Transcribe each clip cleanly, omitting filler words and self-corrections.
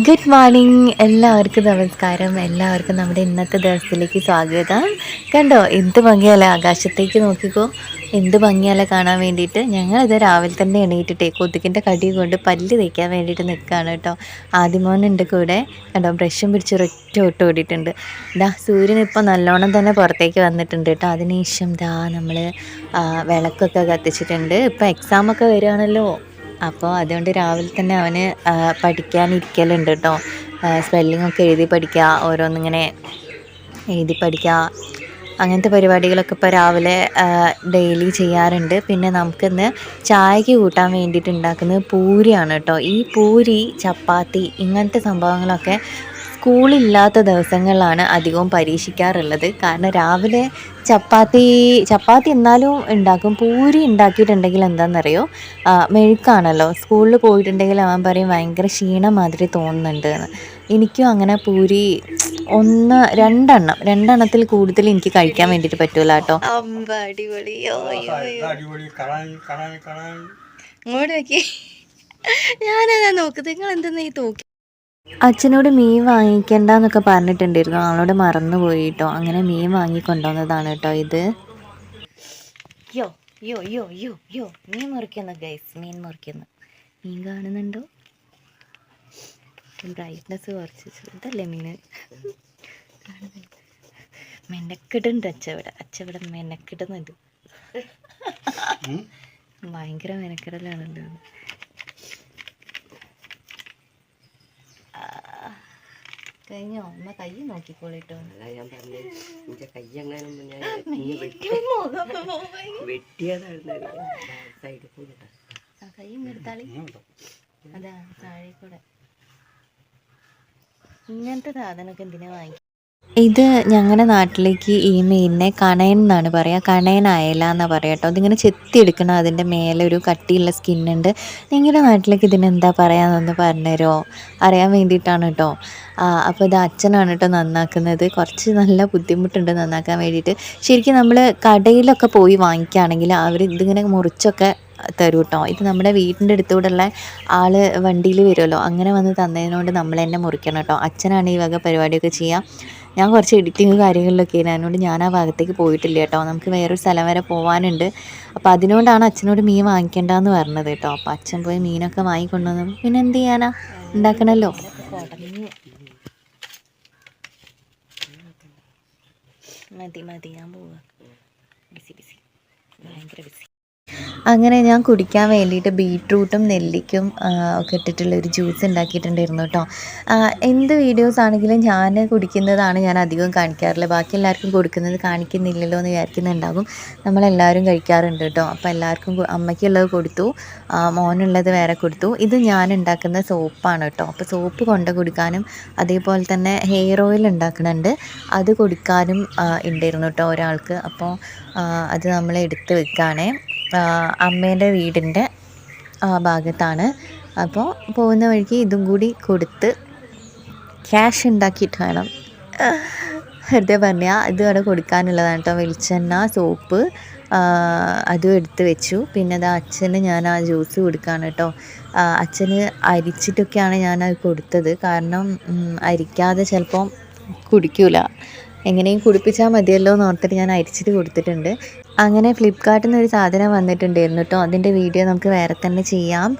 Good morning എല്ലാവർക്കും നമസ്കാരം. എല്ലാവർക്കും നമ്മുടെ ഇന്നത്തെ ദിവസത്തിലേക്ക് സ്വാഗതം. കണ്ടോ എന്ത് ഭംഗിയല്ലേ, ആകാശത്തേക്ക് നോക്കിക്കോ, എന്ത് ഭംഗിയല്ലേ കാണാൻ വേണ്ടിയിട്ട്. ഞങ്ങളിത് രാവിലെ തന്നെ എണീറ്റിട്ടേ കൊതുകിൻ്റെ കടി കൊണ്ട് പല്ല് തേക്കാൻ വേണ്ടിയിട്ട് നിൽക്കുകയാണ് കേട്ടോ. ആദ്യമോനുണ്ട് കൂടെ. കണ്ടോ ബ്രഷും പിടിച്ച് ഒരൊറ്റ ഓട്ടം ഓടിയിട്ടുണ്ട്. സൂര്യൻ ഇപ്പോൾ നല്ലോണം തന്നെ പുറത്തേക്ക് വന്നിട്ടുണ്ട് കേട്ടോ. അതിനുശേഷം നമ്മൾ വിളക്കൊക്കെ കത്തിച്ചിട്ടുണ്ട്. ഇപ്പോൾ എക്സാമൊക്കെ വരികയാണല്ലോ, അപ്പോൾ അതുകൊണ്ട് രാവിലെ തന്നെ അവന് പഠിക്കാനിരിക്കലുണ്ട് കേട്ടോ. സ്പെല്ലിങ്ങൊക്കെ എഴുതി പഠിക്കുക, ഓരോന്നിങ്ങനെ എഴുതി പഠിക്കുക, അങ്ങനത്തെ പരിപാടികളൊക്കെ ഇപ്പോൾ രാവിലെ ഡെയിലി ചെയ്യാറുണ്ട്. പിന്നെ നമുക്കിന്ന് ചായക്ക് കൂട്ടാൻ വേണ്ടിയിട്ട് ഉണ്ടാക്കുന്നത് പൂരിയാണ് കേട്ടോ. ഈ പൂരി, ചപ്പാത്തി ഇങ്ങനത്തെ സംഭവങ്ങളൊക്കെ സ്കൂളില്ലാത്ത ദിവസങ്ങളിലാണ് അധികവും പരീക്ഷിക്കാറുള്ളത്. കാരണം രാവിലെ ചപ്പാത്തി എന്നാലും ഉണ്ടാക്കും. പൂരി ഉണ്ടാക്കിയിട്ടുണ്ടെങ്കിൽ എന്താണെന്നറിയോ, മെഴുക്കാണല്ലോ. സ്കൂളിൽ പോയിട്ടുണ്ടെങ്കിൽ അവൻ പറയും ഭയങ്കര ക്ഷീണം മാതിരി തോന്നുന്നുണ്ട് എന്ന്. എനിക്കും അങ്ങനെ പൂരി രണ്ടെണ്ണത്തിൽ കൂടുതൽ എനിക്ക് കഴിക്കാൻ വേണ്ടിയിട്ട് പറ്റൂല കേട്ടോ. അടിപൊളിയോ ഇങ്ങോട്ട് നോക്കി, ഞാനതാ നോക്കുന്നത്, നിങ്ങൾ എന്തെന്നാ ഈ നോക്കി. അച്ഛനോട് മീൻ വാങ്ങിക്കണ്ടെന്നൊക്കെ പറഞ്ഞിട്ടുണ്ടായിരുന്നു, അവളോട് മറന്നു പോയി കേട്ടോ. അങ്ങനെ മീൻ വാങ്ങിക്കൊണ്ടുവന്നതാണ് കേട്ടോ ഇത്. യോ യോ യോ യോ യോ മീൻ മുറിക്കുന്നു ഗൈസ്, മീൻ മുറിക്കുന്നു. മീൻ കാണുന്നുണ്ടോ? ബ്രൈറ്റ്നസ് കുറച്ച് ഇതല്ലേ മീൻ. മെനക്കിടുന്നുണ്ട് അച്ചവിടെ മെനക്കിടുന്നുണ്ട്. ഭയങ്കര മെനക്കിടലാണല്ലോ. കഴിഞ്ഞോ? അമ്മ കൈ നോക്കിക്കോളിട്ടോ. കൈ നിർത്താളി, അതാ താഴെ കൂടെ. ഇങ്ങനത്തെ സാധനമൊക്കെ എന്തിനാ വാങ്ങിക്കും? ഇത് ഞങ്ങളുടെ നാട്ടിലേക്ക് ഈ മീനിനെ കണയൻ എന്നാണ് പറയുക. കണയൻ അയല എന്നാണ് പറയുക കേട്ടോ. അതിങ്ങനെ ചെത്തിയെടുക്കണം, അതിൻ്റെ മേലെ ഒരു കട്ടിയുള്ള സ്കിന്നുണ്ട്. നിങ്ങളുടെ നാട്ടിലേക്ക് ഇതിനെന്താ പറയാമെന്നൊന്ന് പറഞ്ഞുതരുമോ? അറിയാൻ വേണ്ടിയിട്ടാണ് കേട്ടോ. അപ്പോൾ ഇത് അച്ഛനാണ് കേട്ടോ നന്നാക്കുന്നത്. കുറച്ച് നല്ല ബുദ്ധിമുട്ടുണ്ട് നന്നാക്കാൻ വേണ്ടിയിട്ട്. ശരിക്കും നമ്മൾ കടയിലൊക്കെ പോയി വാങ്ങിക്കുകയാണെങ്കിൽ അവർ ഇതിങ്ങനെ മുറിച്ചൊക്കെ തരും കേട്ടോ. ഇത് നമ്മുടെ വീടിൻ്റെ അടുത്തൂടെയുള്ള ആൾ വണ്ടിയിൽ വരുമല്ലോ, അങ്ങനെ വന്ന് തന്നതിനോട് നമ്മൾ തന്നെ മുറിക്കണം കേട്ടോ. അച്ഛനാണ് ഈ വക പരിപാടിയൊക്കെ ചെയ്യുക. ഞാൻ കുറച്ച് എഡിറ്റിങ് കാര്യങ്ങളിലൊക്കെ അതിനോട് ഞാൻ ആ ഭാഗത്തേക്ക് പോയിട്ടില്ല കേട്ടോ. നമുക്ക് വേറൊരു സ്ഥലം വരെ പോകാനുണ്ട്. അപ്പോൾ അതിനോടാണ് അച്ഛനോട് മീൻ വാങ്ങിക്കേണ്ടതെന്ന് പറഞ്ഞത് കേട്ടോ. അപ്പോൾ അച്ഛൻ പോയി മീനൊക്കെ വാങ്ങിക്കൊണ്ടുവന്നു. പിന്നെ എന്ത് ചെയ്യാനാ, ഉണ്ടാക്കണമല്ലോ. മതി ഞാൻ പോവാ. ബിസി ഭയങ്കര ബിസി. അങ്ങനെ ഞാൻ കുടിക്കാൻ വേണ്ടിയിട്ട് ബീട്രൂട്ടും നെല്ലിക്കും ഒക്കെ ഇട്ടിട്ടുള്ളൊരു ജ്യൂസ് ഉണ്ടാക്കിയിട്ടുണ്ടായിരുന്നു കേട്ടോ. എന്ത് വീഡിയോസ് ആണെങ്കിലും ഞാൻ കുടിക്കുന്നതാണ് ഞാൻ അധികം കാണിക്കാറില്ല. ബാക്കി എല്ലാവർക്കും കൊടുക്കുന്നത് കാണിക്കുന്നില്ലല്ലോ എന്ന് വിചാരിക്കുന്നുണ്ടാകും. നമ്മളെല്ലാവരും കഴിക്കാറുണ്ട് കേട്ടോ. അപ്പോൾ എല്ലാവർക്കും അമ്മയ്ക്കുള്ളത് കൊടുത്തു, മോനുള്ളത് വേറെ കൊടുത്തു. ഇത് ഞാൻ ഉണ്ടാക്കുന്ന സോപ്പാണ് കേട്ടോ. അപ്പോൾ സോപ്പ് കൊണ്ട് കൊടുക്കാനും അതേപോലെ തന്നെ ഹെയർ ഓയിൽ ഉണ്ടാക്കുന്നുണ്ട്, അത് കൊടുക്കാനും ഉണ്ടായിരുന്നു കേട്ടോ ഒരാൾക്ക്. അപ്പോൾ അത് നമ്മൾ എടുത്ത് വെക്കുകയാണേ. അമ്മേൻ്റെ വീടിൻ്റെ ഭാഗത്താണ്. അപ്പോൾ പോകുന്ന വഴിക്ക് ഇതും കൂടി കൊടുത്ത് ക്യാഷ് ഉണ്ടാക്കിയിട്ട് വേണം. വെറുതെ പറഞ്ഞാൽ ഇത് അവിടെ കൊടുക്കാനുള്ളതാണ് കേട്ടോ. വെളിച്ചെണ്ണ, സോപ്പ് അതും എടുത്ത് വെച്ചു. പിന്നെ അത് അച്ഛന് ഞാൻ ആ ജ്യൂസ് കൊടുക്കുകയാണ് കേട്ടോ. അച്ഛന് അരിച്ചിട്ടൊക്കെയാണ് ഞാനത് കൊടുത്തത്. കാരണം അരിക്കാതെ ചിലപ്പം കുടിക്കൂല, എങ്ങനെയും കുടിപ്പിച്ചാൽ മതിയല്ലോ എന്ന് ഓർത്തിട്ട് ഞാൻ അരിച്ചിട്ട് കൊടുത്തിട്ടുണ്ട്. അങ്ങനെ ഫ്ലിപ്കാർട്ടിൽ നിന്ന് ഒരു സാധനം വന്നിട്ടുണ്ടായിരുന്നു കേട്ടോ. അതിൻ്റെ വീഡിയോ നമുക്ക് വേറെ തന്നെ ചെയ്യാം,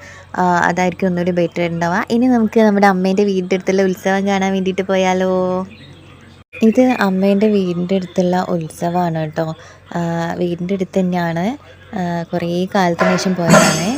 അതായിരിക്കും ഒന്നുകൂടി ബെറ്റർ ഉണ്ടാവുക. ഇനി നമുക്ക് നമ്മുടെ അമ്മേൻ്റെ വീടിൻ്റെ അടുത്തുള്ള ഉത്സവം കാണാൻ വേണ്ടിയിട്ട് പോയാലോ. ഇത് അമ്മേൻ്റെ വീടിൻ്റെ അടുത്തുള്ള ഉത്സവമാണ് കേട്ടോ. വീടിൻ്റെ അടുത്ത് തന്നെയാണ്. കുറേ കാലത്തിന് ശേഷം പോയതാണ്.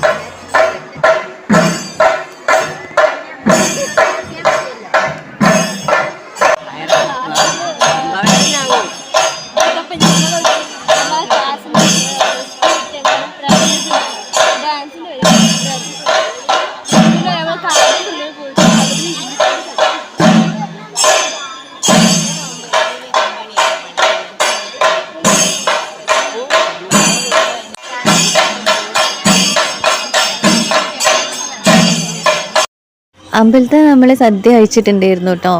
അമ്പലത്തിൽ നമ്മൾ സദ്യ കഴിച്ചിട്ടുണ്ടായിരുന്നു കേട്ടോ.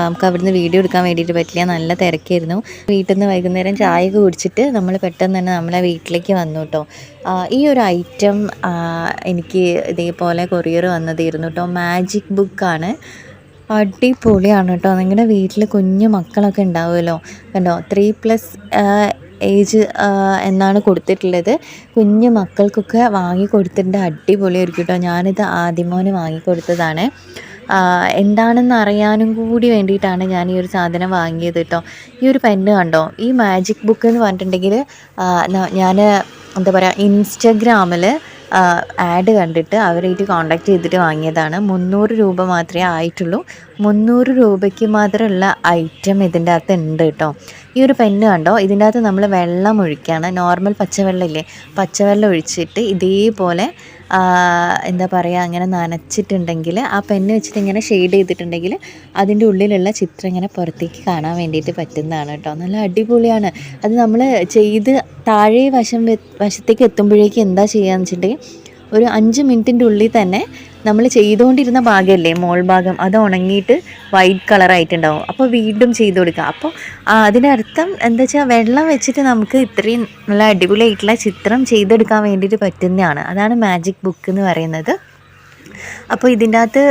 നമുക്ക് അവിടുന്ന് വീഡിയോ എടുക്കാൻ വേണ്ടിയിട്ട് പറ്റില്ല, നല്ല തിരക്കായിരുന്നു. വീട്ടിൽ നിന്ന് വൈകുന്നേരം ചായയൊക്കെ കുടിച്ചിട്ട് നമ്മൾ പെട്ടെന്ന് തന്നെ നമ്മളെ വീട്ടിലേക്ക് വന്നു കേട്ടോ. ഈ ഒരു ഐറ്റം എനിക്ക് ഇതേപോലെ കൊറിയർ വന്നതായിരുന്നു കേട്ടോ. മാജിക് ബുക്കാണ്. അടിപൊളിയാണ് കേട്ടോ. നിങ്ങളുടെ വീട്ടിൽ കുഞ്ഞു മക്കളൊക്കെ ഉണ്ടാവുമല്ലോ, കണ്ടോ 3+ ഏജ് എന്നാണ് കൊടുത്തിട്ടുള്ളത്. കുഞ്ഞു മക്കൾക്കൊക്കെ വാങ്ങി കൊടുത്തിട്ടുണ്ട്. അടിപൊളിയായിരിക്കും കേട്ടോ. ഞാനിത് ആദ്യമോന് വാങ്ങിക്കൊടുത്തതാണ്. എന്താണെന്ന് അറിയാനും കൂടി വേണ്ടിയിട്ടാണ് ഞാൻ ഈ ഒരു സാധനം വാങ്ങിയത് കേട്ടോ. ഈ ഒരു പെന്ന് കണ്ടോ, ഈ മാജിക് ബുക്ക് എന്ന് പറഞ്ഞിട്ടുണ്ടെങ്കിൽ ഞാൻ എന്താ പറയുക, ഇൻസ്റ്റഗ്രാമിൽ ആഡ് കണ്ടിട്ട് അവരായിട്ട് കോണ്ടാക്ട് ചെയ്തിട്ട് വാങ്ങിയതാണ്. 300 രൂപ മാത്രമേ ആയിട്ടുള്ളൂ. 300 രൂപയ്ക്ക് മാത്രമുള്ള ഐറ്റം ഇതിൻ്റെ അകത്ത് ഉണ്ട് കേട്ടോ. ഈ ഒരു പെന്ന് കണ്ടോ, ഇതിൻ്റെ അകത്ത് നമ്മൾ വെള്ളം ഒഴിക്കുകയാണ്. നോർമൽ പച്ചവെള്ളം ഇല്ലേ, പച്ചവെള്ളം ഒഴിച്ചിട്ട് ഇതേപോലെ എന്താ പറയുക, അങ്ങനെ നനച്ചിട്ടുണ്ടെങ്കിൽ ആ പെന്ന് വെച്ചിട്ട് ഇങ്ങനെ ഷെയ്ഡ് ചെയ്തിട്ടുണ്ടെങ്കിൽ അതിൻ്റെ ഉള്ളിലുള്ള ചിത്രം ഇങ്ങനെ പുറത്തേക്ക് കാണാൻ വേണ്ടിയിട്ട് പറ്റുന്നതാണ് കേട്ടോ. നല്ല അടിപൊളിയാണ്. അത് നമ്മൾ ചെയ്ത് താഴെ വശത്തേക്ക് എത്തുമ്പോഴേക്കും എന്താ ചെയ്യുകയെന്ന് വെച്ചിട്ടുണ്ടെങ്കിൽ ഒരു 5 മിനിറ്റിൻ്റെ ഉള്ളിൽ തന്നെ നമ്മൾ ചെയ്തുകൊണ്ടിരുന്ന ഭാഗമല്ലേ, മോൾ ഭാഗം, അത് ഉണങ്ങിയിട്ട് വൈറ്റ് കളറായിട്ടുണ്ടാവും. അപ്പോൾ വീണ്ടും ചെയ്ത് കൊടുക്കുക. അപ്പോൾ അതിനർത്ഥം എന്താ വെച്ചാൽ വെള്ളം വെച്ചിട്ട് നമുക്ക് ഇത്രയും നല്ല അടിപൊളിയായിട്ടുള്ള ചിത്രം ചെയ്തെടുക്കാൻ വേണ്ടിയിട്ട് പറ്റുന്നതാണ്. അതാണ് മാജിക് ബുക്ക് എന്ന് പറയുന്നത്. അപ്പോൾ ഇതിൻ്റെ അകത്ത്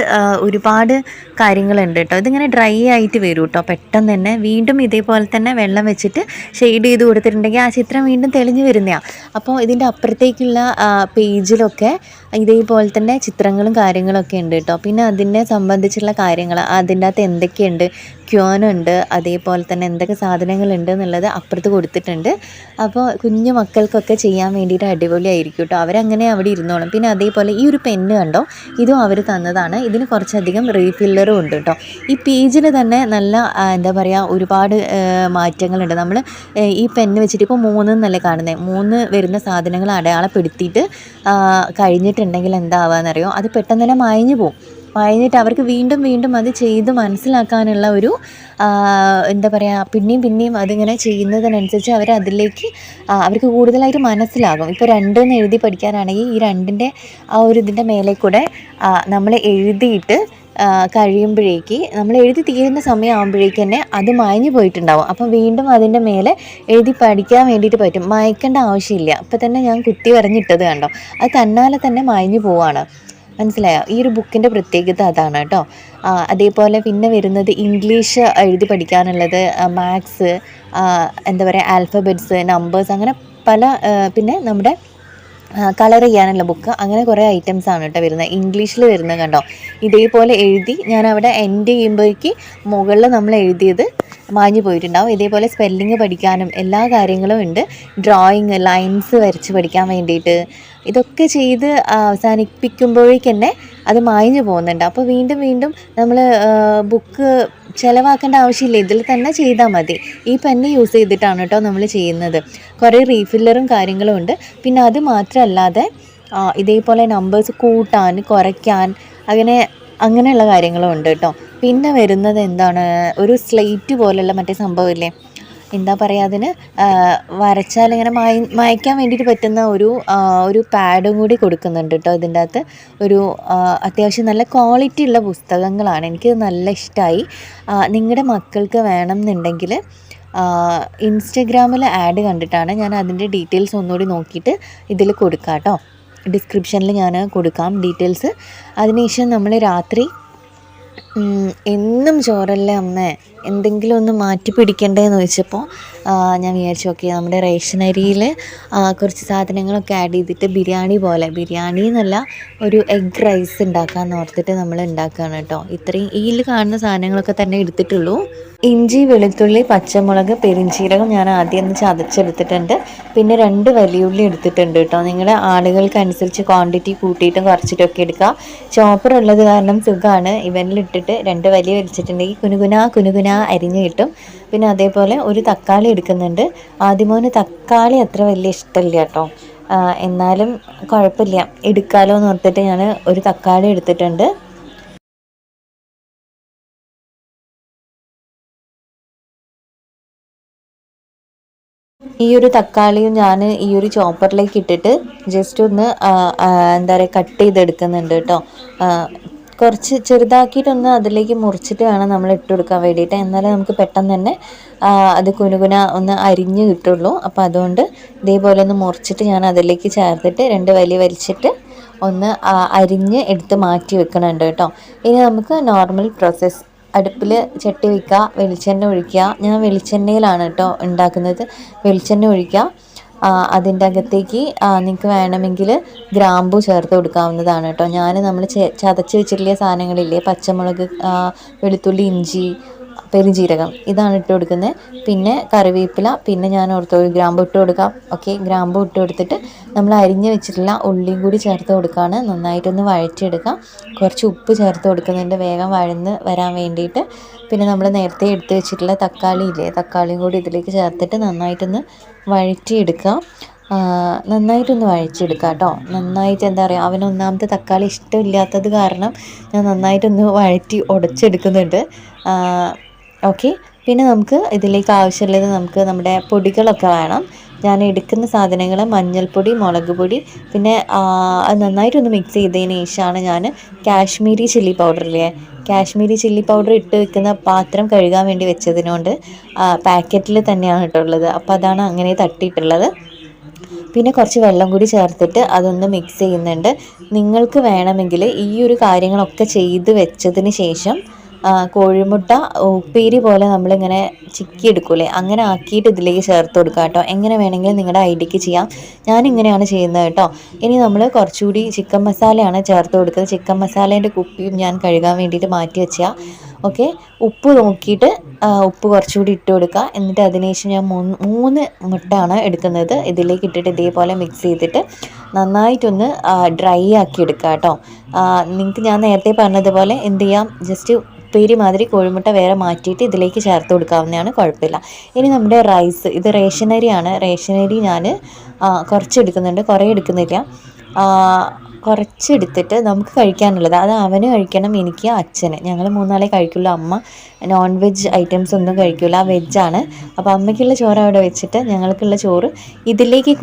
ഒരുപാട് കാര്യങ്ങളുണ്ട് കേട്ടോ. ഇതിങ്ങനെ ഡ്രൈ ആയിട്ട് വരും കേട്ടോ പെട്ടെന്ന് തന്നെ. വീണ്ടും ഇതേപോലെ തന്നെ വെള്ളം വെച്ചിട്ട് ഷെയ്ഡ് ചെയ്ത് കൊടുത്തിട്ടുണ്ടെങ്കിൽ ആ ചിത്രം വീണ്ടും തെളിഞ്ഞു വരുന്നതാണ്. അപ്പോൾ ഇതിൻ്റെ അപ്പുറത്തേക്കുള്ള പേജിലൊക്കെ ഇതേപോലെ തന്നെ ചിത്രങ്ങളും കാര്യങ്ങളൊക്കെ ഉണ്ട് കേട്ടോ. പിന്നെ അതിനെ സംബന്ധിച്ചുള്ള കാര്യങ്ങൾ, അതിൻ്റെ അകത്ത് എന്തൊക്കെയുണ്ട്, ക്യോനുണ്ട്, അതേപോലെ തന്നെ എന്തൊക്കെ സാധനങ്ങളുണ്ട് എന്നുള്ളത് അപ്പുറത്ത് കൊടുത്തിട്ടുണ്ട്. അപ്പോൾ കുഞ്ഞു മക്കൾക്കൊക്കെ ചെയ്യാൻ വേണ്ടിയിട്ട് അടിപൊളിയായിരിക്കും കേട്ടോ. അവരങ്ങനെ അവിടെ ഇരുന്നോളും. പിന്നെ അതേപോലെ ഈ ഒരു പെന്ന് കണ്ടോ, ഇതും അവർ തന്നതാണ്. ഇതിന് കുറച്ചധികം റീഫില്ലറും ഉണ്ട് കേട്ടോ. ഈ പേജിൽ തന്നെ നല്ല എന്താ പറയുക, ഒരുപാട് മാറ്റങ്ങളുണ്ട്. നമ്മൾ ഈ പെന്ന് വെച്ചിട്ട് ഇപ്പോൾ 3 എന്നല്ലേ കാണുന്നത്, 3 വരുന്ന സാധനങ്ങൾ അടയാളപ്പെടുത്തിയിട്ട് കഴിഞ്ഞിട്ടുണ്ടെങ്കിൽ എന്താവാന്നറിയോ, അത് പെട്ടെന്ന് തന്നെ മായഞ്ഞു പോകും. മായഞ്ഞിട്ട് അവർക്ക് വീണ്ടും വീണ്ടും അത് ചെയ്ത് മനസ്സിലാക്കാനുള്ള ഒരു എന്താ പറയുക, പിന്നെയും അതിങ്ങനെ ചെയ്യുന്നതിനനുസരിച്ച് അതിലേക്ക് അവർക്ക് കൂടുതലായിട്ട് മനസ്സിലാകും. ഇപ്പോൾ 2 എന്ന് എഴുതി പഠിക്കാനാണെങ്കിൽ ഈ 2ൻ്റെ ആ ഒരു ഇതിൻ്റെ മേലെ കൂടെ നമ്മൾ എഴുതിയിട്ട് കഴിയുമ്പോഴേക്ക്, നമ്മൾ എഴുതി തീരുന്ന സമയമാകുമ്പോഴേക്ക് തന്നെ അത് മായഞ്ഞു പോയിട്ടുണ്ടാവും. അപ്പം വീണ്ടും അതിൻ്റെ മേലെ എഴുതി പഠിക്കാൻ വേണ്ടിയിട്ട് പറ്റും. മായ്ക്കേണ്ട ആവശ്യമില്ല. ഇപ്പം തന്നെ ഞാൻ കുത്തി വരഞ്ഞിട്ടത് കണ്ടോ, അത് തന്നാലെ തന്നെ മായഞ്ഞു പോവാണ്. മനസ്സിലായോ? ഈ ഒരു ബുക്കിൻ്റെ പ്രത്യേകത അതാണ് കേട്ടോ. അതേപോലെ പിന്നെ വരുന്നത് ഇംഗ്ലീഷ് എഴുതി പഠിക്കാനുള്ളത്, മാത്സ്, എന്താ പറയുക, ആൽഫബറ്റ്സ്, നമ്പേഴ്സ്, അങ്ങനെ പല, പിന്നെ നമ്മുടെ കളർ ചെയ്യാനുള്ള ബുക്ക്, അങ്ങനെ കുറേ ഐറ്റംസാണ് കേട്ടോ വരുന്നത്. ഇംഗ്ലീഷിൽ വരുന്നത് കണ്ടോ, ഇതേപോലെ എഴുതി ഞാൻ അവിടെ എൻഡ് ചെയ്യുമ്പോഴേക്ക് മുകളിൽ നമ്മൾ എഴുതിയത് മാഞ്ഞു പോയിട്ടുണ്ടാവും. ഇതേപോലെ സ്പെല്ലിങ് പഠിക്കാനും എല്ലാ കാര്യങ്ങളും ഉണ്ട്. ഡ്രോയിങ്, ലൈൻസ് വരച്ച് പഠിക്കാൻ വേണ്ടിയിട്ട്, ഇതൊക്കെ ചെയ്ത് അവസാനിപ്പിക്കുമ്പോഴേക്ക് തന്നെ അത് മാഞ്ഞു പോകുന്നുണ്ട്. അപ്പോൾ വീണ്ടും നമ്മൾ ബുക്ക് ചിലവാക്കേണ്ട ആവശ്യമില്ല, ഇതിൽ തന്നെ ചെയ്താൽ മതി. ഈ പെന്ന് യൂസ് ചെയ്തിട്ടാണ് കേട്ടോ നമ്മൾ ചെയ്യുന്നത്. കുറേ റീഫില്ലറും കാര്യങ്ങളും ഉണ്ട്. പിന്നെ അത് മാത്രമല്ലാതെ ഇതേപോലെ നമ്പേഴ്സ് കൂട്ടാൻ, കുറയ്ക്കാൻ, അങ്ങനെയുള്ള കാര്യങ്ങളും ഉണ്ട് കേട്ടോ. പിന്നെ വരുന്നത് എന്താണ്, ഒരു സ്ലേറ്റ് പോലുള്ള മറ്റേ സംഭവമില്ലേ, എന്താ പറയുക, അതിന് വരച്ചാൽ ഇങ്ങനെ മായ്ക്കാൻ വേണ്ടിയിട്ട് പറ്റുന്ന ഒരു പാഡും കൂടി കൊടുക്കുന്നുണ്ട് കേട്ടോ. ഇതിൻ്റെ അകത്ത് ഒരു അത്യാവശ്യം നല്ല ക്വാളിറ്റി ഉള്ള പുസ്തകങ്ങളാണ്. എനിക്കത് നല്ല ഇഷ്ടമായി. നിങ്ങളുടെ മക്കൾക്ക് വേണം എന്നുണ്ടെങ്കിൽ ഇൻസ്റ്റഗ്രാമിൽ ആഡ് കണ്ടിട്ടാണ് ഞാൻ അതിൻ്റെ ഡീറ്റെയിൽസ് ഒന്നുകൂടി നോക്കിയിട്ട് ഇതിൽ കൊടുക്കാം കേട്ടോ. ഡിസ്ക്രിപ്ഷനിൽ ഞാൻ കൊടുക്കാം ഡീറ്റെയിൽസ്. അതിനുശേഷം നമ്മൾ രാത്രി എന്നും ചോറല്ലേ അമ്മേ, എന്തെങ്കിലും ഒന്ന് മാറ്റി പിടിക്കണ്ടേന്ന് ചോദിച്ചപ്പോൾ ഞാൻ വിചാരിച്ചു, ഓക്കെ, നമ്മുടെ റേഷൻ അരിയിൽ കുറച്ച് സാധനങ്ങളൊക്കെ ആഡ് ചെയ്തിട്ട് ബിരിയാണി എന്നല്ല, ഒരു എഗ് റൈസ് ഉണ്ടാക്കാമെന്ന് ഓർത്തിട്ട് നമ്മൾ ഉണ്ടാക്കുകയാണ് കേട്ടോ. ഇത്രയും ഇതിൽ കാണുന്ന സാധനങ്ങളൊക്കെ തന്നെ എടുത്തിട്ടുള്ളൂ. ഇഞ്ചി, വെളുത്തുള്ളി, പച്ചമുളക്, പെരിഞ്ചീരകം ഞാൻ ആദ്യം ഒന്ന് ചതച്ചെടുത്തിട്ടുണ്ട്. പിന്നെ 2 വലിയുള്ളി എടുത്തിട്ടുണ്ട് കേട്ടോ. നിങ്ങളുടെ ആളുകൾക്കനുസരിച്ച് ക്വാണ്ടിറ്റി കൂട്ടിയിട്ടും കുറച്ചിട്ടൊക്കെ എടുക്കുക. ചോപ്പർ ഉള്ളത് കാരണം സുഖമാണ്. ഇവനിലിട്ടിട്ട് 2 വലിയ വലിച്ചിട്ടുണ്ടെങ്കിൽ കുനുകുന അരിഞ്ഞ് കിട്ടും. പിന്നെ അതേപോലെ ഒരു തക്കാളി എടുക്കുന്നുണ്ട്. ആദ്യമോന് തക്കാളി അത്ര വലിയ ഇഷ്ടമില്ല കേട്ടോ, എന്നാലും കുഴപ്പമില്ല, എടുക്കാമല്ലോ എന്ന് ഓർത്തിട്ട് ഞാൻ ഒരു തക്കാളി എടുത്തിട്ടുണ്ട്. ഈ ഒരു തക്കാളിയും ഞാൻ ഈ ഒരു ചോപ്പറിലേക്ക് ഇട്ടിട്ട് ജസ്റ്റ് ഒന്ന് എന്താ പറയുക, കട്ട് ചെയ്തെടുക്കുന്നുണ്ട് കേട്ടോ. കുറച്ച് ചെറുതാക്കിയിട്ടൊന്ന് അതിലേക്ക് മുറിച്ചിട്ട് വേണം നമ്മൾ ഇട്ട് കൊടുക്കാൻ വേണ്ടിയിട്ട്. എന്നാലേ നമുക്ക് പെട്ടെന്ന് തന്നെ അത് കുനുകുന ഒന്ന് അരിഞ്ഞ് കിട്ടുള്ളൂ. അപ്പോൾ അതുകൊണ്ട് ഇതേപോലെ ഒന്ന് മുറിച്ചിട്ട് ഞാൻ അതിലേക്ക് ചേർത്തിട്ട് 2 വലി വലിച്ചിട്ട് ഒന്ന് അരിഞ്ഞ് എടുത്ത് മാറ്റി വെക്കണുണ്ട് കേട്ടോ. ഇനി നമുക്ക് നോർമൽ പ്രോസസ്സ് അടുപ്പിൽ ചട്ടി വയ്ക്കുക, വെളിച്ചെണ്ണ ഒഴിക്കുക. ഞാൻ വെളിച്ചെണ്ണയിലാണ് കേട്ടോ ഉണ്ടാക്കുന്നത്. വെളിച്ചെണ്ണ ഒഴിക്കുക. അതിൻ്റെ അകത്തേക്ക് നിങ്ങൾക്ക് വേണമെങ്കിൽ ഗ്രാമ്പു ചേർത്ത് കൊടുക്കാവുന്നതാണ് കേട്ടോ. നമ്മൾ ചതച്ച് വെച്ചിട്ടുള്ള സാധനങ്ങളില്ലേ, പച്ചമുളക്, വെളുത്തുള്ളി, ഇഞ്ചി, പെരുംജീരകം, ഇതാണ് ഇട്ട് കൊടുക്കുന്നത്. പിന്നെ കറിവേപ്പില, പിന്നെ ഞാൻ ഓർത്ത് ഒരു ഗ്രാമ്പു ഇട്ട് കൊടുക്കാം. ഓക്കെ, ഗ്രാമ്പു ഇട്ട് കൊടുത്തിട്ട് നമ്മൾ അരിഞ്ഞ് വെച്ചിട്ടുള്ള ഉള്ളിയും കൂടി ചേർത്ത് കൊടുക്കുകയാണ്. നന്നായിട്ടൊന്ന് വഴറ്റിയെടുക്കാം. കുറച്ച് ഉപ്പ് ചേർത്ത് കൊടുക്കുന്നുണ്ട് വേഗം വഴന്ന് വരാൻ വേണ്ടിയിട്ട്. പിന്നെ നമ്മൾ നേരത്തെ എടുത്ത് വെച്ചിട്ടുള്ള തക്കാളി ഇല്ലേ, തക്കാളിയും കൂടി ഇതിലേക്ക് ചേർത്തിട്ട് നന്നായിട്ടൊന്ന് വഴറ്റിയെടുക്കുക. നന്നായിട്ടൊന്ന് വഴറ്റിയെടുക്കുക കേട്ടോ. നന്നായിട്ട് എന്താ പറയുക, അവനൊന്നാമത്തെ തക്കാളി ഇഷ്ടമില്ലാത്തത് കാരണം ഞാൻ നന്നായിട്ടൊന്ന് വഴറ്റി ഉടച്ചെടുക്കുന്നുണ്ട്. ഓക്കെ, പിന്നെ നമുക്ക് ഇതിലേക്ക് ആവശ്യമുള്ളത് നമ്മുടെ പൊടികളൊക്കെ വേണം. ഞാൻ എടുക്കുന്ന സാധനങ്ങൾ മഞ്ഞൾപ്പൊടി, മുളക് പൊടി, പിന്നെ അത് നന്നായിട്ടൊന്ന് മിക്സ് ചെയ്തതിന് ശേഷമാണ് ഞാൻ കാശ്മീരി ചില്ലി പൗഡറില്ലേ, കാശ്മീരി ചില്ലി പൗഡർ ഇട്ട് വെക്കുന്ന പാത്രം കഴുകാൻ വേണ്ടി വെച്ചതിനോണ്ട് പാക്കറ്റിൽ തന്നെയാണ് ഇട്ടുള്ളത്. അപ്പോൾ അതാണ് അങ്ങനെ തട്ടിയിട്ടുള്ളത്. പിന്നെ കുറച്ച് വെള്ളം കൂടി ചേർത്തിട്ട് അതൊന്ന് മിക്സ് ചെയ്യുന്നുണ്ട്. നിങ്ങൾക്ക് വേണമെങ്കിൽ ഈ ഒരു കാര്യങ്ങളൊക്കെ ചെയ്ത് വെച്ചതിന് ശേഷം കോഴിമുട്ട ഉപ്പേരി പോലെ നമ്മളിങ്ങനെ ചിക്കി എടുക്കൂലേ, അങ്ങനെ ആക്കിയിട്ട് ഇതിലേക്ക് ചേർത്ത് കൊടുക്കുക കേട്ടോ. എങ്ങനെ വേണമെങ്കിലും നിങ്ങളുടെ ഐഡിയക്ക് ചെയ്യാം. ഞാനിങ്ങനെയാണ് ചെയ്യുന്നത് കേട്ടോ. ഇനി നമ്മൾ കുറച്ചുകൂടി ചിക്കൻ മസാലയാണ് ചേർത്ത് കൊടുക്കുന്നത്. ചിക്കൻ മസാലേൻ്റെ കുപ്പിയും ഞാൻ കഴുകാൻ വേണ്ടിയിട്ട് മാറ്റി വെച്ചാൽ. ഓക്കെ, ഉപ്പ് നോക്കിയിട്ട് ഉപ്പ് കുറച്ചുകൂടി ഇട്ട് കൊടുക്കുക. എന്നിട്ട് അതിനുശേഷം ഞാൻ 3 മുട്ടയാണ് എടുക്കുന്നത്. ഇതിലേക്ക് ഇട്ടിട്ട് ഇതേപോലെ മിക്സ് ചെയ്തിട്ട് നന്നായിട്ടൊന്ന് ഡ്രൈ ആക്കി എടുക്കുക കേട്ടോ. നിങ്ങൾക്ക് ഞാൻ നേരത്തെ പറഞ്ഞതുപോലെ എന്ത് ചെയ്യാം, ജസ്റ്റ് ഉപ്പേരി മാതിരി കോഴിമുട്ട വേറെ മാറ്റിയിട്ട് ഇതിലേക്ക് ചേർത്ത് കൊടുക്കാവുന്നതാണ്, കുഴപ്പമില്ല. ഇനി നമ്മുടെ റൈസ്, ഇത് റേഷനരിയാണ്. റേഷനരി ഞാൻ കുറച്ച് എടുക്കുന്നുണ്ട്, കുറേ എടുക്കുന്നില്ല. കുറച്ചെടുത്തിട്ട് നമുക്ക് കഴിക്കാനുള്ളത്, അത് അവന് കഴിക്കണം, എനിക്ക്, അച്ഛന്, ഞങ്ങൾ 3 കഴിക്കുള്ളൂ. അമ്മ നോൺ വെജ് ഐറ്റംസ് ഒന്നും കഴിക്കില്ല, വെജാണ്. അപ്പോൾ അമ്മയ്ക്കുള്ള ചോറ് അവിടെ വെച്ചിട്ട് ഞങ്ങൾക്കുള്ള ചോറ് ഇതിലേക്ക്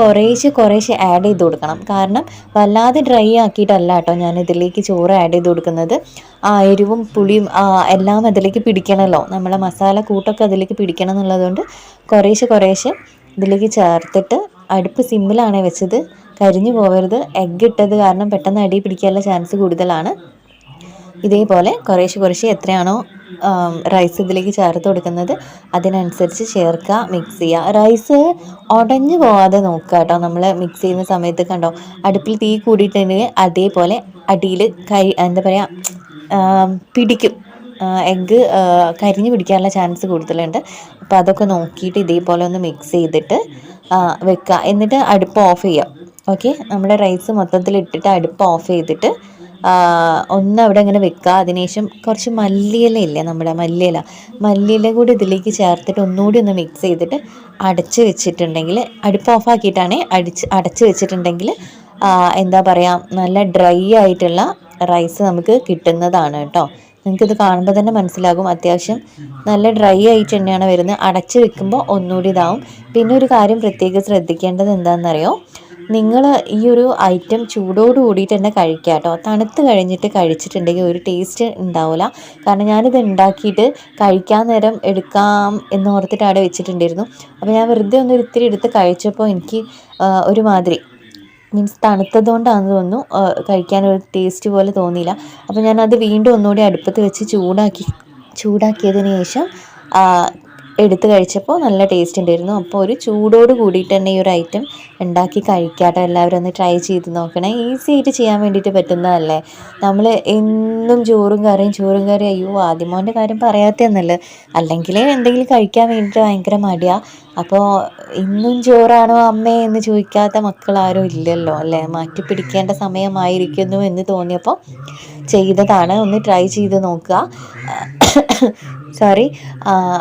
കുറേശ്ശെ ആഡ് ചെയ്ത് കൊടുക്കണം. കാരണം വല്ലാതെ ഡ്രൈ ആക്കിയിട്ടല്ല കേട്ടോ ഞാൻ ഇതിലേക്ക് ചോറ് ആഡ് ചെയ്ത് കൊടുക്കുന്നത്. എരിവും പുളിയും എല്ലാം അതിലേക്ക് പിടിക്കണമല്ലോ, നമ്മളെ മസാല കൂട്ടൊക്കെ അതിലേക്ക് പിടിക്കണം എന്നുള്ളതുകൊണ്ട് കുറേശ്ശെ ഇതിലേക്ക് ചേർത്തിട്ട് അടുപ്പ് സിമ്മിലാണ് വെച്ചത്. കരിഞ്ഞു പോകരുത്. എഗ്ഗ് ഇട്ടത് കാരണം പെട്ടെന്ന് അടി പിടിക്കാനുള്ള ചാൻസ് കൂടുതലാണ്. ഇതേപോലെ കുറേശ്ശെ എത്രയാണോ റൈസ് ഇതിലേക്ക് ചേർത്ത് കൊടുക്കുന്നത് അതിനനുസരിച്ച് ചേർക്കുക, മിക്സ് ചെയ്യുക. റൈസ് ഉടഞ്ഞു പോവാതെ നോക്കുക കേട്ടോ. നമ്മൾ മിക്സ് ചെയ്യുന്ന സമയത്ത് കണ്ടോ, അടുപ്പിൽ തീ കൂടിയിട്ടുണ്ടെങ്കിൽ അതേപോലെ അടിയിൽ എന്താ പറയുക, പിടിക്കും. എഗ്ഗ് കരിഞ്ഞു പിടിക്കാനുള്ള ചാൻസ് കൂടുതലുണ്ട്. അപ്പോൾ അതൊക്കെ നോക്കിയിട്ട് ഇതേപോലെ ഒന്ന് മിക്സ് ചെയ്തിട്ട് വെക്കുക. എന്നിട്ട് അടുപ്പ് ഓഫ് ചെയ്യുക. ഓക്കെ, നമ്മുടെ റൈസ് മൊത്തത്തിൽ ഇട്ടിട്ട് അടുപ്പ് ഓഫ് ചെയ്തിട്ട് ഒന്ന് അവിടെ ഇങ്ങനെ വെക്കുക. അതിനുശേഷം കുറച്ച് മല്ലിയില ഇല്ലേ, നമ്മുടെ മല്ലിയില കൂടി ഇതിലേക്ക് ചേർത്തിട്ട് ഒന്നുകൂടി ഒന്ന് മിക്സ് ചെയ്തിട്ട് അടച്ച് വെച്ചിട്ടുണ്ടെങ്കിൽ, അടുപ്പ് ഓഫാക്കിയിട്ടാണ് അടച്ച് വെച്ചിട്ടുണ്ടെങ്കിൽ എന്താ പറയുക, നല്ല ഡ്രൈ ആയിട്ടുള്ള റൈസ് നമുക്ക് കിട്ടുന്നതാണ് കേട്ടോ. നിങ്ങൾക്കിത് കാണുമ്പോൾ തന്നെ മനസ്സിലാകും, അത്യാവശ്യം നല്ല ഡ്രൈ ആയിട്ട് തന്നെയാണ് വരുന്നത്. അടച്ച് വെക്കുമ്പോൾ ഒന്നുകൂടി ഇതാവും. പിന്നെ ഒരു കാര്യം പ്രത്യേകം ശ്രദ്ധിക്കേണ്ടത് എന്താണെന്നറിയോ, നിങ്ങൾ ഈ ഒരു ഐറ്റം ചൂടോട് കൂടിയിട്ട് തന്നെ കഴിക്കുക കേട്ടോ. തണുത്ത് കഴിഞ്ഞിട്ട് കഴിച്ചിട്ടുണ്ടെങ്കിൽ ഒരു ടേസ്റ്റ് ഉണ്ടാവില്ല. കാരണം ഞാനിത് ഉണ്ടാക്കിയിട്ട് കഴിക്കാൻ നേരം എടുക്കാം എന്ന് ഓർത്തിട്ട് അവിടെ വെച്ചിട്ടുണ്ടായിരുന്നു. അപ്പോൾ ഞാൻ വെറുതെ ഒന്ന് ഇത്തിരി എടുത്ത് കഴിച്ചപ്പോൾ എനിക്ക് ഒരുമാതിരി മീൻസ് തണുത്തതുകൊണ്ടാണെന്ന് തോന്നുന്നു, കഴിക്കാനൊരു ടേസ്റ്റ് പോലെ തോന്നിയില്ല. അപ്പോൾ ഞാനത് വീണ്ടും ഒന്നുകൂടി അടുപ്പത്ത് വെച്ച് ചൂടാക്കിയതിന് ശേഷം എടുത്ത് കഴിച്ചപ്പോൾ നല്ല ടേസ്റ്റ് ഉണ്ടായിരുന്നു. അപ്പോൾ ഒരു ചൂടോട് കൂടിയിട്ട് തന്നെ ഈ ഒരു ഐറ്റം ഉണ്ടാക്കി കഴിക്കാട്ടോ. എല്ലാവരും ഒന്ന് ട്രൈ ചെയ്ത് നോക്കണേ. ഈസി ആയിട്ട് ചെയ്യാൻ വേണ്ടിയിട്ട് പറ്റുന്നതല്ലേ. നമ്മൾ എന്നും ചോറും കറിയും അയ്യോ ആദ്യമോൻ്റെ കാര്യം പറയാത്തതെന്നല്ലേ, അല്ലെങ്കിൽ എന്തെങ്കിലും കഴിക്കാൻ വേണ്ടിയിട്ട് ഭയങ്കര മടിയാണ്. അപ്പോൾ ഇന്നും ചോറാണോ അമ്മേ എന്ന് ചോദിക്കാത്ത മക്കളാരും ഇല്ലല്ലോ അല്ലേ. മാറ്റി പിടിക്കേണ്ട സമയമായിരിക്കുന്നു എന്ന് തോന്നിയപ്പോൾ ചെയ്തതാണ്. ഒന്ന് ട്രൈ ചെയ്ത് നോക്കുക. സോറി.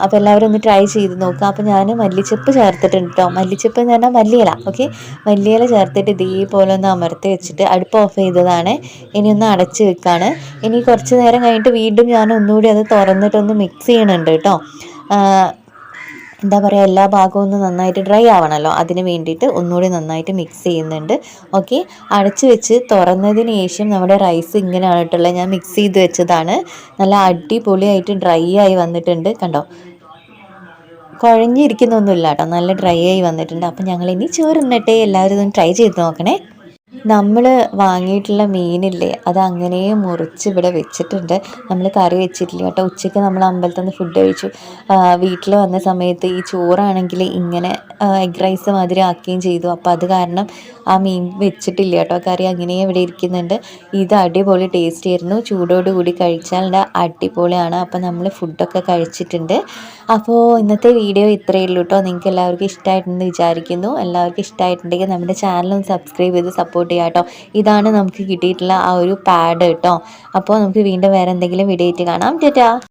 അപ്പോൾ എല്ലാവരും ഒന്ന് ട്രൈ ചെയ്ത് നോക്കുക. അപ്പോൾ ഞാൻ മല്ലിച്ചപ്പ് ചേർത്തിട്ടുണ്ട് കേട്ടോ. മല്ലിച്ചപ്പ് എന്ന് പറഞ്ഞാൽ മല്ലിയില. ഓക്കെ, മല്ലിയില ചേർത്തിട്ട് ഇതേപോലെ ഒന്ന് അമർത്തി വെച്ചിട്ട് അടുപ്പ് ഓഫ് ചെയ്തതാണ്. ഇനി ഒന്ന് അടച്ച് വെക്കാണ്. ഇനി കുറച്ച് നേരം കഴിഞ്ഞിട്ട് വീണ്ടും ഞാൻ ഒന്നുകൂടി അത് തുറന്നിട്ടൊന്ന് മിക്സ് ചെയ്യണുണ്ട് കേട്ടോ. എന്താ പറയുക, എല്ലാ ഭാഗവും ഒന്ന് നന്നായിട്ട് ഡ്രൈ ആവണമല്ലോ, അതിന് വേണ്ടിയിട്ട് ഒന്നുകൂടി നന്നായിട്ട് മിക്സ് ചെയ്യുന്നുണ്ട്. ഓക്കെ, അടച്ച് വെച്ച് തുറന്നതിന് ശേഷം നമ്മുടെ റൈസ് ഇങ്ങനെയാണ് കേട്ടുള്ളത്. ഞാൻ മിക്സ് ചെയ്ത് വെച്ചതാണ്. നല്ല അടിപൊളിയായിട്ട് ഡ്രൈ ആയി വന്നിട്ടുണ്ട്. കണ്ടോ, കുഴഞ്ഞിരിക്കുന്നൊന്നുമില്ല കേട്ടോ, നല്ല ഡ്രൈ ആയി വന്നിട്ടുണ്ട്. അപ്പം ഞങ്ങൾ ഇനി ചോറുന്നിട്ടേ എല്ലാവരും ഒന്ന് ട്രൈ ചെയ്ത് നോക്കണേ. നമ്മൾ വാങ്ങിയിട്ടുള്ള മീനില്ലേ അത് അങ്ങനെ മുറിച്ച് ഇവിടെ വെച്ചിട്ടുണ്ട്. നമ്മൾ കറി വെച്ചിട്ടില്ല കേട്ടോ. ഉച്ചയ്ക്ക് നമ്മൾ അമ്പലത്തിൽ നിന്ന് ഫുഡ് കഴിച്ചു. വീട്ടിൽ വന്ന സമയത്ത് ഈ ചോറാണെങ്കിൽ ഇങ്ങനെ എഗ് റൈസ് മാതിരി ആക്കുകയും ചെയ്തു. അപ്പോൾ അത് കാരണം ആ മീൻ വെച്ചിട്ടില്ല കേട്ടോ. കറി അങ്ങനെ ഇവിടെ ഇരിക്കുന്നുണ്ട്. ഇത് അടിപൊളി ടേസ്റ്റ് ആയിരുന്നു. ചൂടോടുകൂടി കഴിച്ചാൽ അടിപൊളിയാണ്. അപ്പോൾ നമ്മൾ ഫുഡൊക്കെ കഴിച്ചിട്ടുണ്ട്. അപ്പോൾ ഇന്നത്തെ വീഡിയോ ഇത്രയേ ഉള്ളൂ കേട്ടോ. നിങ്ങൾക്ക് എല്ലാവർക്കും ഇഷ്ടമായിട്ടുണ്ടെന്ന് വിചാരിക്കുന്നു. എല്ലാവർക്കും ഇഷ്ടമായിട്ടുണ്ടെങ്കിൽ നമ്മുടെ ചാനൽ സബ്സ്ക്രൈബ് ചെയ്ത് സപ്പോർട്ട് ചെയ്യാം കേട്ടോ. ഇതാണ് നമുക്ക് കിട്ടിയിട്ടുള്ള ആ ഒരു പാഡ് കേട്ടോ. അപ്പോൾ നമുക്ക് വീണ്ടും വേറെ എന്തെങ്കിലും വീഡിയോ ആയിട്ട് കാണാം. ടാറ്റാ.